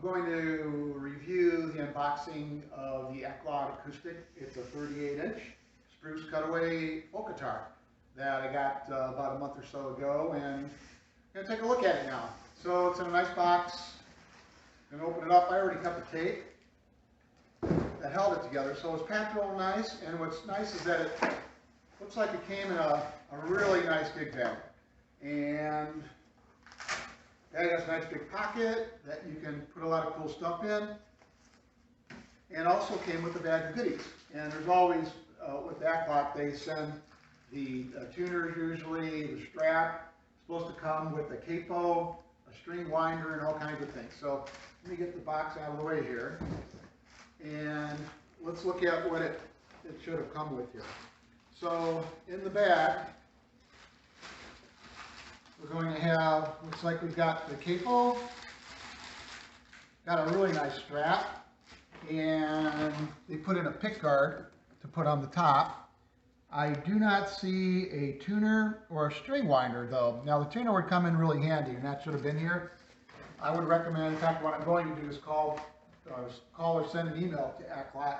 I'm going to review the unboxing of the Aklot Acoustic. It's a 38-inch spruce cutaway folk guitar that I got about a month or so ago, and I'm going to take a look at it now. So it's in a nice box. I'm going to open it up. I already cut the tape that held it together, so it's packed real nice, and what's nice is that it looks like it came in a really nice gig bag. And that has a nice big pocket that you can put a lot of cool stuff in, and also came with a bag of goodies. And there's always, with Aklot, they send the tuners usually, the strap, it's supposed to come with a capo, a string winder, and all kinds of things. So let me get the box out of the way here, and let's look at what it should have come with here. So in the bag, we're going to have, looks like we've got the capo, got a really nice strap, and they put in a pick guard to put on the top. I do not see a tuner or a string winder though. Now the tuner would come in really handy, and that should have been here. I would recommend, in fact, what I'm going to do is call or send an email to Aklot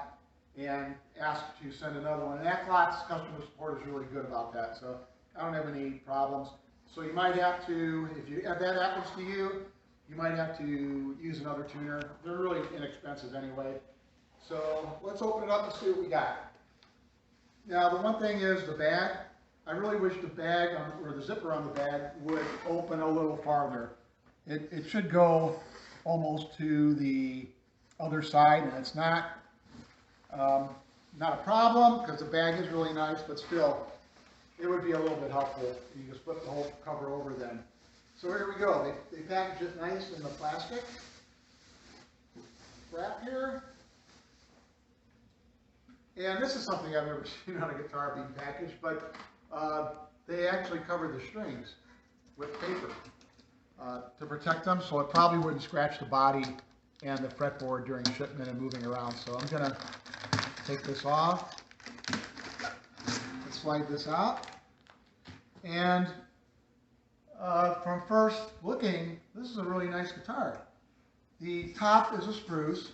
and ask to send another one. And Aklot's customer support is really good about that, so I don't have any problems. So you might have to, if that happens to you, you might have to use another tuner. They're really inexpensive anyway. So let's open it up and see what we got. Now the one thing is the bag. I really wish the bag, or the zipper on the bag, would open a little farther. It should go almost to the other side, and it's not a problem because the bag is really nice, but still, it would be a little bit helpful. You just flip the whole cover over then. So here we go. They package it nice in the plastic wrap here. And this is something I've never seen on a guitar being packaged, but they actually cover the strings with paper to protect them, so it probably wouldn't scratch the body and the fretboard during shipment and moving around. So I'm going to take this off and slide this out. And from first looking, this is a really nice guitar. The top is a spruce,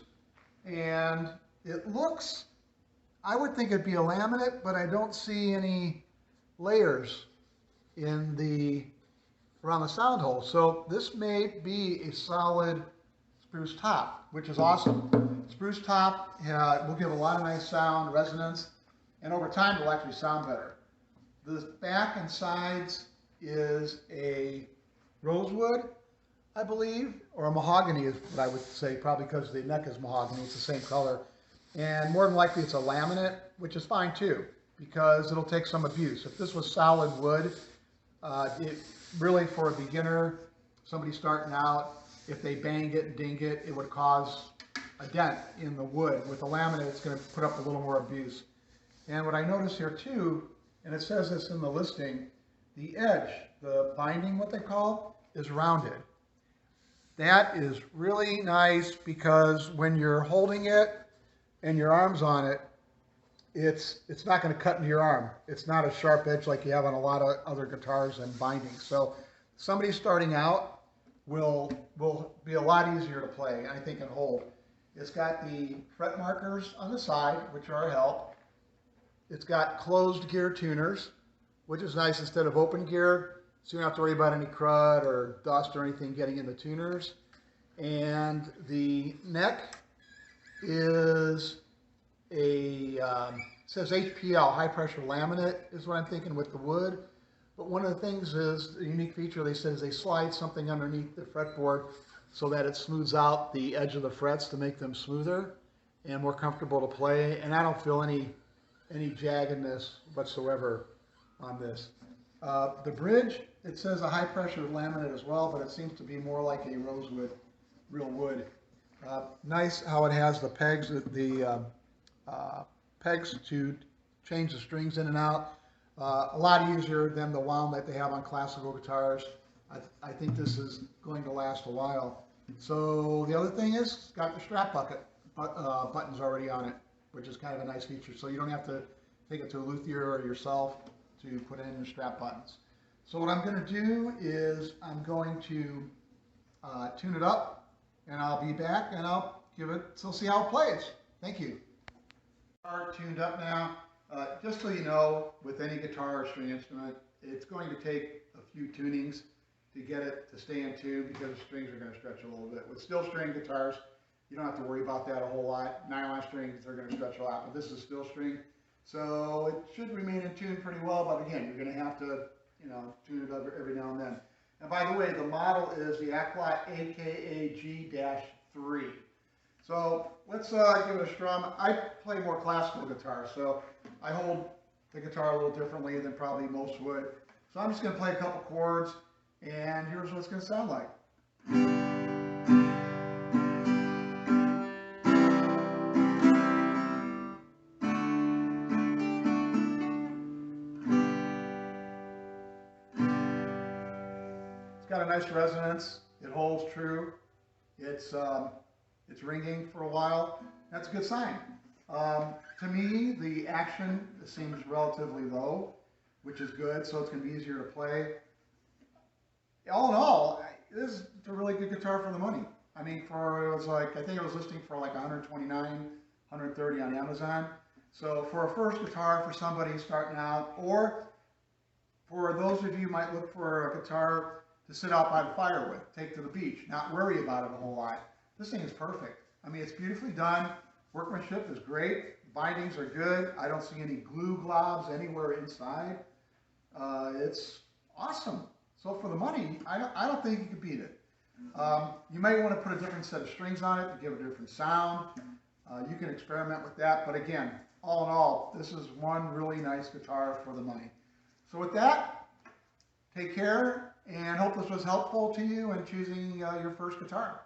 and it looks, I would think it'd be a laminate, but I don't see any layers around the sound hole. So this may be a solid spruce top, which is awesome. Spruce top will give a lot of nice sound, resonance, and over time it'll actually sound better. The back and sides is a rosewood, I believe, or a mahogany is what I would say, probably because the neck is mahogany, it's the same color. And more than likely it's a laminate, which is fine too, because it'll take some abuse. If this was solid wood, really for a beginner, somebody starting out, if they bang it and ding it, it would cause a dent in the wood. With the laminate, it's going to put up a little more abuse. And what I notice here too, and it says this in the listing, the edge, the binding, what they call, is rounded. That is really nice because when you're holding it and your arm's on it, it's not going to cut into your arm. It's not a sharp edge like you have on a lot of other guitars and bindings. So somebody starting out will be a lot easier to play, I think, and hold. It's got the fret markers on the side, which are a help. It's got closed gear tuners, which is nice instead of open gear, so you don't have to worry about any crud or dust or anything getting in the tuners. And the neck is says HPL, high pressure laminate is what I'm thinking with the wood. But one of the things is, the unique feature they said is they slide something underneath the fretboard so that it smooths out the edge of the frets to make them smoother and more comfortable to play. And I don't feel any jaggedness whatsoever on this. The bridge, it says a high pressure laminate as well, but it seems to be more like a rosewood, real wood. Nice how it has the pegs, pegs to change the strings in and out. A lot easier than the wound that they have on classical guitars. I think this is going to last a while. So the other thing is, it's got the strap buttons already on it, which is kind of a nice feature. So you don't have to take it to a luthier or yourself to put in the strap buttons. So what I'm going to do is I'm going to tune it up and I'll be back and I'll see how it plays. Thank you. Guitar tuned up now. Just so you know, with any guitar or string instrument, it's going to take a few tunings to get it to stay in tune because the strings are going to stretch a little bit. With steel string guitars, you don't have to worry about that a whole lot. Nylon strings are going to stretch a lot, but this is steel string, so it should remain in tune pretty well. But again, you're going to have to, tune it up every now and then. And by the way, the model is the Aklot AKAG-3. So let's give it a strum. I play more classical guitar, so I hold the guitar a little differently than probably most would. So I'm just going to play a couple chords, and here's what it's going to sound like. It's got a nice resonance. It holds true. It's ringing for a while. That's a good sign. To me, the action seems relatively low, which is good, so it's going to be easier to play. All in all, this is a really good guitar for the money. I mean, I think it was listing for like $129, $130 on Amazon. So for a first guitar for somebody starting out, or for those of you who might look for a guitar to sit out by the fire with, take to the beach, not worry about it a whole lot, this thing is perfect. I mean, it's beautifully done. Workmanship is great. Bindings are good. I don't see any glue globs anywhere inside. It's awesome. So for the money, I don't think you could beat it. You might want to put a different set of strings on it to give a different sound. You can experiment with that. But again, all in all, this is one really nice guitar for the money. So with that, take care and hope this was helpful to you in choosing your first guitar.